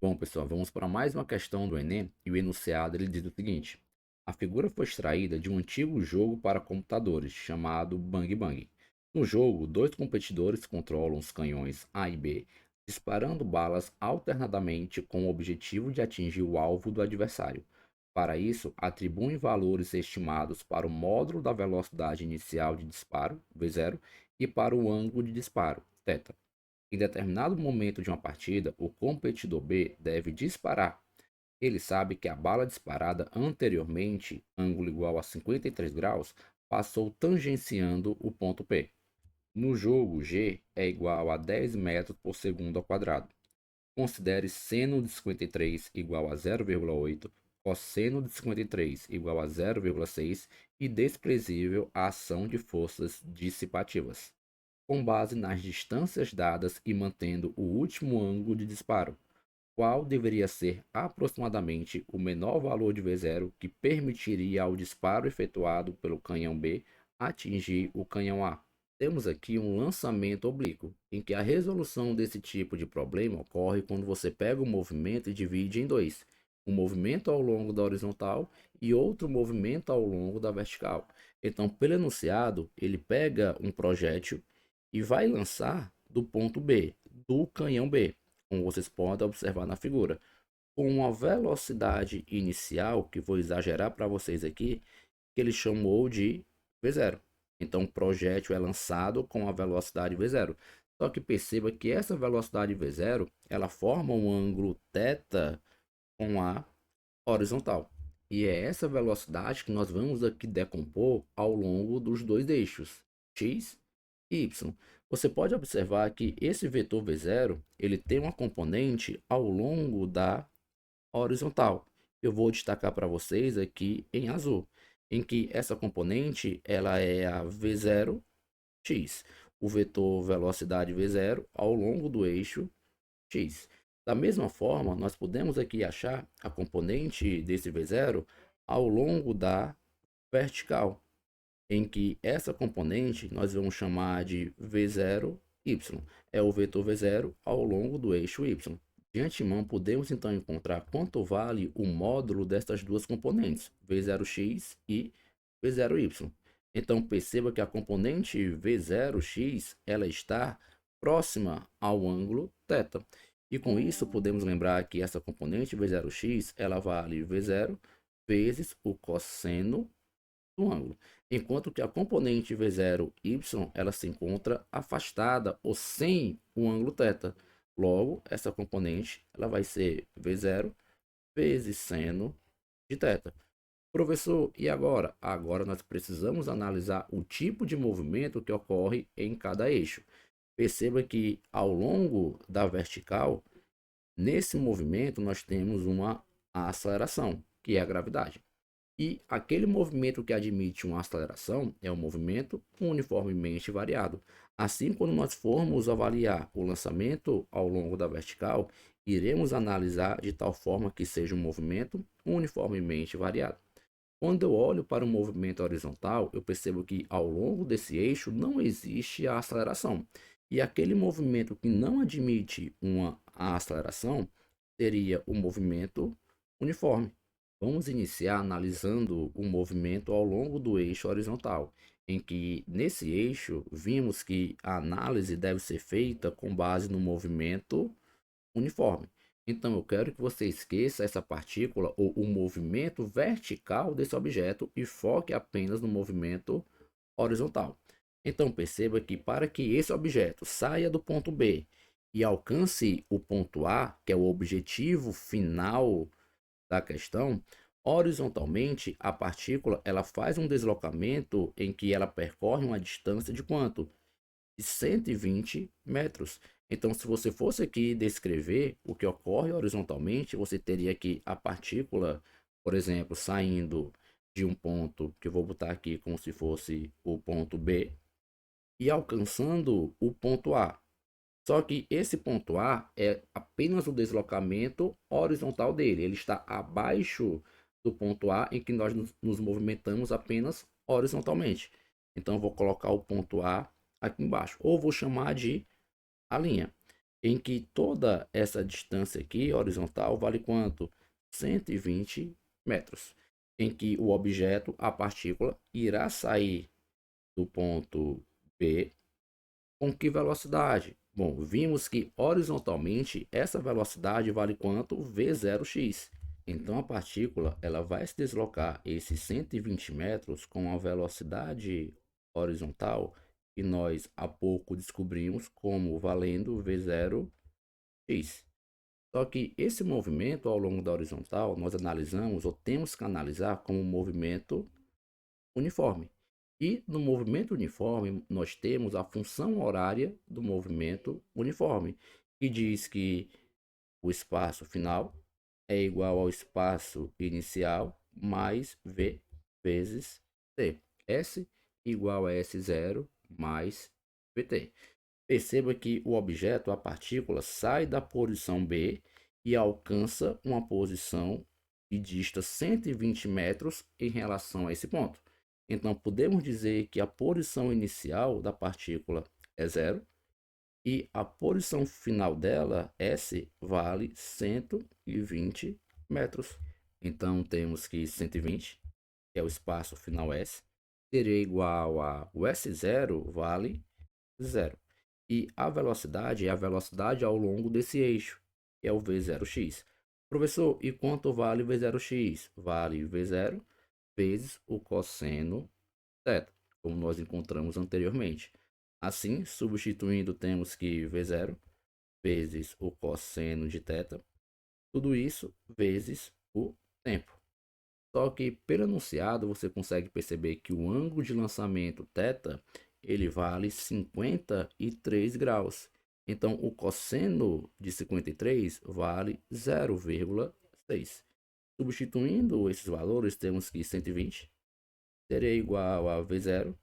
Bom, pessoal, vamos para mais uma questão do Enem e o enunciado ele diz o seguinte: a figura foi extraída de um antigo jogo para computadores chamado Bang Bang. No jogo, dois competidores controlam os canhões A e B, disparando balas alternadamente com o objetivo de atingir o alvo do adversário. Para isso, atribuem valores estimados para o módulo da velocidade inicial de disparo, V0, e para o ângulo de disparo, θ. Em determinado momento de uma partida, o competidor B deve disparar. Ele sabe que a bala disparada anteriormente, ângulo igual a 53 graus, passou tangenciando o ponto P. No jogo, G é igual a 10 metros por segundo ao quadrado. Considere seno de 53 igual a 0,8, cosseno de 53 igual a 0,6 e desprezível a ação de forças dissipativas com base nas distâncias dadas e mantendo o último ângulo de disparo, qual deveria ser aproximadamente o menor valor de V0 que permitiria ao disparo efetuado pelo canhão B atingir o canhão A. Temos aqui um lançamento oblíquo, em que a resolução desse tipo de problema ocorre quando você pega o movimento e divide em dois, um movimento ao longo da horizontal e outro movimento ao longo da vertical. Então, pelo enunciado, ele pega um projétil e vai lançar do ponto B, do canhão B, como vocês podem observar na figura, com uma velocidade inicial, que vou exagerar para vocês aqui, que ele chamou de V0. Então, o projétil é lançado com a velocidade V0. Só que perceba que essa velocidade V0, ela forma um ângulo θ com a horizontal. E é essa velocidade que nós vamos aqui decompor ao longo dos dois eixos, x e y. Você pode observar que esse vetor v0 ele tem uma componente ao longo da horizontal. Eu vou destacar para vocês aqui em azul, em que essa componente ela é a v0x, o vetor velocidade v0 ao longo do eixo x. Da mesma forma, nós podemos aqui achar a componente desse V0 ao longo da vertical, em que essa componente nós vamos chamar de V0y. É o vetor V0 ao longo do eixo y. De antemão, podemos então encontrar quanto vale o módulo destas duas componentes, V0x e V0y. Então, perceba que a componente V0x ela está próxima ao ângulo θ. E com isso, podemos lembrar que essa componente V0x ela vale V0 vezes o cosseno do ângulo, enquanto que a componente V0y ela se encontra afastada ou sem o ângulo θ. Logo, essa componente ela vai ser V0 vezes seno de θ. Professor, e agora? Agora nós precisamos analisar o tipo de movimento que ocorre em cada eixo. Perceba que ao longo da vertical, nesse movimento nós temos uma aceleração, que é a gravidade. E aquele movimento que admite uma aceleração é um movimento uniformemente variado. Assim, quando nós formos avaliar o lançamento ao longo da vertical, iremos analisar de tal forma que seja um movimento uniformemente variado. Quando eu olho para o movimento horizontal, eu percebo que ao longo desse eixo não existe a aceleração. E aquele movimento que não admite uma aceleração seria o movimento uniforme. Vamos iniciar analisando o movimento ao longo do eixo horizontal, em que nesse eixo vimos que a análise deve ser feita com base no movimento uniforme. Então, eu quero que você esqueça essa partícula ou o movimento vertical desse objeto e foque apenas no movimento horizontal. Então, perceba que para que esse objeto saia do ponto B e alcance o ponto A, que é o objetivo final da questão, horizontalmente, a partícula ela faz um deslocamento em que ela percorre uma distância de quanto? De 120 metros. Então, se você fosse aqui descrever o que ocorre horizontalmente, você teria que a partícula, por exemplo, saindo de um ponto, que eu vou botar aqui como se fosse o ponto B, e alcançando o ponto A. Só que esse ponto A é apenas o deslocamento horizontal dele. Ele está abaixo do ponto A em que nós nos movimentamos apenas horizontalmente. Então, eu vou colocar o ponto A aqui embaixo. Ou vou chamar de a linha. em que toda essa distância aqui, horizontal, vale quanto? 120 metros, em que o objeto, a partícula, irá sair do ponto B com que velocidade? Bom, vimos que horizontalmente essa velocidade vale quanto? V0x. Então a partícula ela vai se deslocar esses 120 metros com a velocidade horizontal que nós há pouco descobrimos como valendo V0x. Só que esse movimento ao longo da horizontal nós analisamos ou temos que analisar como um movimento uniforme. E no movimento uniforme, nós temos a função horária do movimento uniforme, que diz que o espaço final é igual ao espaço inicial mais V vezes T. S igual a S0 mais VT. Perceba que o objeto, a partícula, sai da posição B e alcança uma posição que dista 120 metros em relação a esse ponto. Então, podemos dizer que a posição inicial da partícula é zero e a posição final dela, S, vale 120 metros. Então, temos que 120, que é o espaço final S, seria igual a o S0 vale zero. E a velocidade é a velocidade ao longo desse eixo, que é o V0x. Professor, e quanto vale V0x? Vale V0 vezes o cosseno θ, como nós encontramos anteriormente. Assim, substituindo, temos que V0 vezes o cosseno de θ, tudo isso vezes o tempo. Só que pelo enunciado você consegue perceber que o ângulo de lançamento θ ele vale 53 graus. Então o cosseno de 53 vale 0,6. Substituindo esses valores, temos que 120 seria igual a V0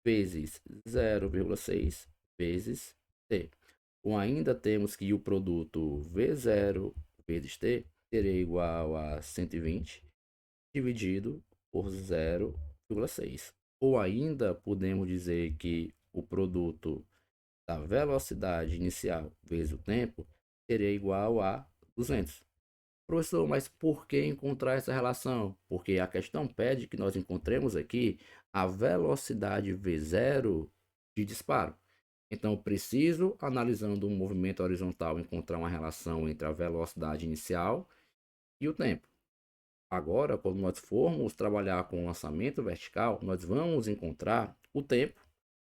vezes 0,6 vezes T. Ou ainda temos que o produto V0 vezes T seria igual a 120 dividido por 0,6. Ou ainda podemos dizer que o produto da velocidade inicial vezes o tempo seria igual a 200. Professor, mas por que encontrar essa relação? Porque a questão pede que nós encontremos aqui a velocidade V0 de disparo. Então, preciso, analisando um movimento horizontal, encontrar uma relação entre a velocidade inicial e o tempo. Agora, quando nós formos trabalhar com o lançamento vertical, nós vamos encontrar o tempo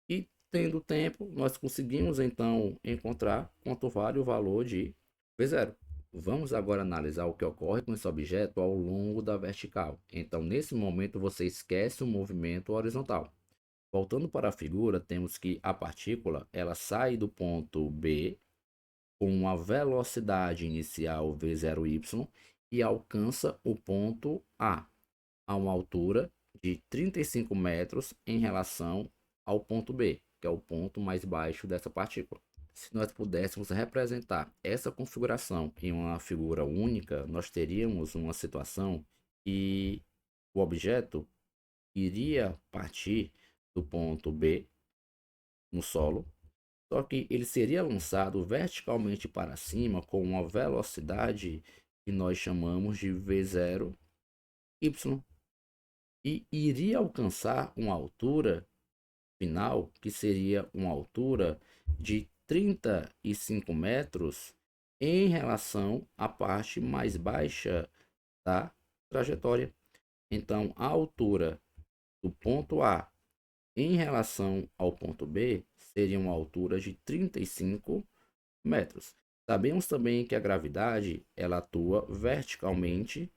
e, tendo tempo, nós conseguimos então encontrar quanto vale o valor de V0. Vamos agora analisar o que ocorre com esse objeto ao longo da vertical. Então, nesse momento, você esquece o movimento horizontal. Voltando para a figura, temos que a partícula ela sai do ponto B com uma velocidade inicial v0y e alcança o ponto a uma altura de 35 metros em relação ao ponto B, que é o ponto mais baixo dessa partícula. Se nós pudéssemos representar essa configuração em uma figura única, nós teríamos uma situação que o objeto iria partir do ponto B no solo, só que ele seria lançado verticalmente para cima com uma velocidade que nós chamamos de V0y e iria alcançar uma altura final que seria uma altura de 35 metros em relação à parte mais baixa da trajetória. Então, a altura do ponto A em relação ao ponto B seria uma altura de 35 metros. Sabemos também que a gravidade ela atua verticalmente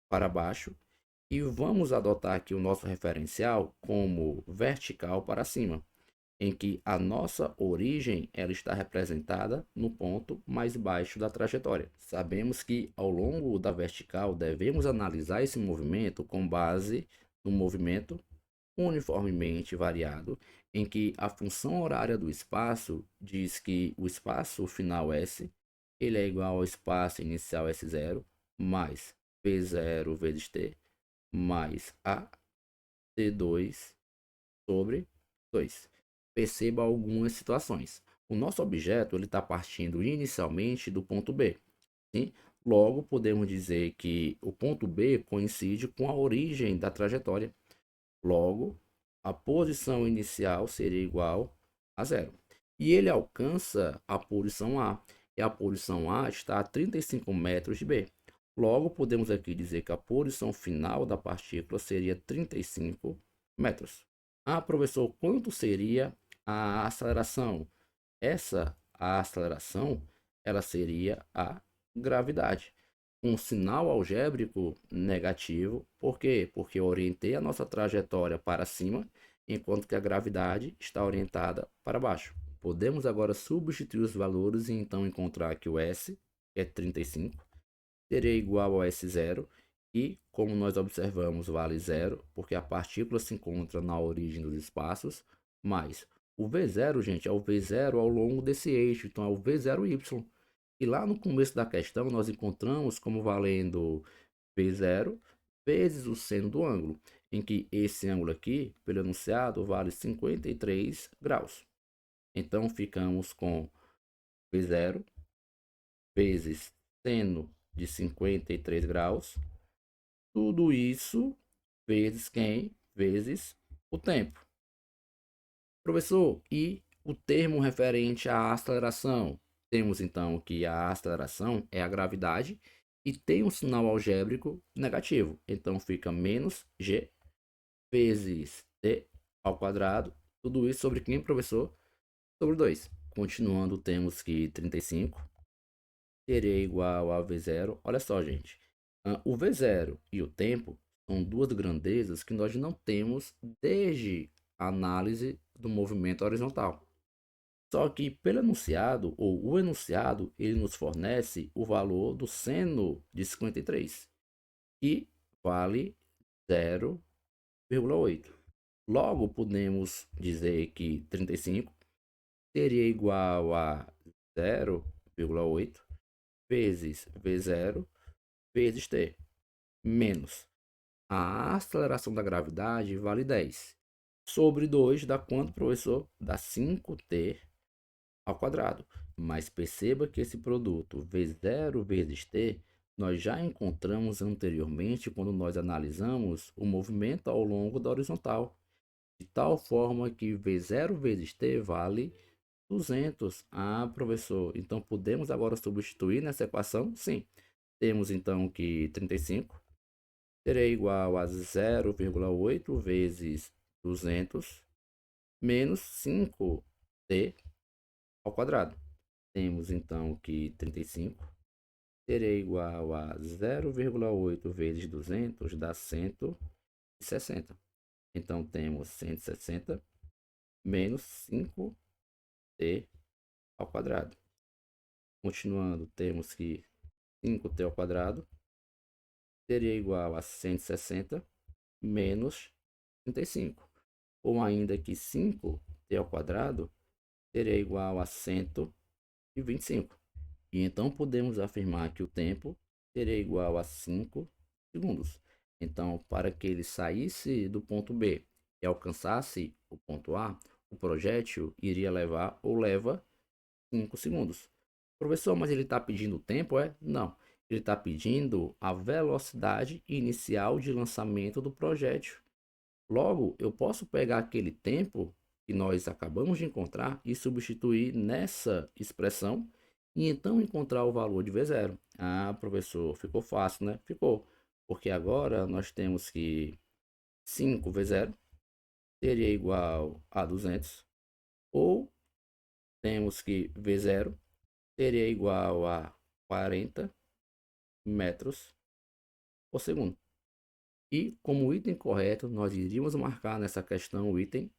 para baixo e vamos adotar aqui o nosso referencial como vertical para cima, em que a nossa origem ela está representada no ponto mais baixo da trajetória. Sabemos que ao longo da vertical devemos analisar esse movimento com base no movimento uniformemente variado, em que a função horária do espaço diz que o espaço final S ele é igual ao espaço inicial S0 mais P0 vezes T mais a T2 sobre 2. Perceba algumas situações. O nosso objeto ele está partindo inicialmente do ponto B. Sim? Logo, podemos dizer que o ponto B coincide com a origem da trajetória. Logo, a posição inicial seria igual a zero. E ele alcança a posição A. E a posição A está a 35 metros de B. Logo, podemos aqui dizer que a posição final da partícula seria 35 metros. Ah, professor, quanto seria a aceleração? A aceleração, ela seria a gravidade. Um sinal algébrico negativo. Por quê? Porque eu orientei a nossa trajetória para cima, enquanto que a gravidade está orientada para baixo. Podemos agora substituir os valores e então encontrar que o S, que é 35, seria igual ao S0, e como nós observamos, vale zero, porque a partícula se encontra na origem dos espaços, mais o V0, gente, é o V0 ao longo desse eixo, então é o V0Y. E lá no começo da questão, nós encontramos como valendo V0 vezes o seno do ângulo, em que esse ângulo aqui, pelo enunciado, vale 53 graus. Então, ficamos com V0 vezes seno de 53 graus, tudo isso vezes quem? Vezes o tempo. Professor, e o termo referente à aceleração? Temos então que a aceleração é a gravidade e tem um sinal algébrico negativo. Então fica menos g vezes t ao quadrado. Tudo isso sobre quem, professor? Sobre 2. Continuando, temos que 35 seria igual a V0. Olha só, gente. O V0 e o tempo são duas grandezas que nós não temos desde a análise do movimento horizontal. Só que pelo enunciado, ou o enunciado, ele nos fornece o valor do seno de 53, que vale 0,8. Logo, podemos dizer que 35 seria igual a 0,8 vezes V0 vezes t, menos a aceleração da gravidade vale 10. Sobre 2 dá quanto, professor? Dá 5t ao quadrado. Mas perceba que esse produto V0 vezes t, nós já encontramos anteriormente quando nós analisamos o movimento ao longo da horizontal. De tal forma que V0 vezes t vale 200. Ah, professor, então podemos agora substituir nessa equação? Sim. Temos então que 35 será igual a 0,8 vezes 200 menos 5t ao quadrado. Temos então que 35 será igual a 0,8 vezes 200 dá 160. Então temos 160 menos 5t ao quadrado. Continuando, temos que 5t ao quadrado seria igual a 160 menos 35. Ou ainda que 5t ao quadrado seria igual a 125. E então podemos afirmar que o tempo seria igual a 5 segundos. Então, para que ele saísse do ponto B e alcançasse o ponto A, o projétil iria levar ou leva 5 segundos. Professor, mas ele está pedindo o tempo, é? Não. Ele está pedindo a velocidade inicial de lançamento do projétil. Logo, eu posso pegar aquele tempo que nós acabamos de encontrar e substituir nessa expressão e então encontrar o valor de V0. Ah, professor, ficou fácil, né? Ficou. Porque agora nós temos que 5V0 seria igual a 200, ou temos que V0 seria igual a 40 metros por segundo. E como item correto, nós iríamos marcar nessa questão o item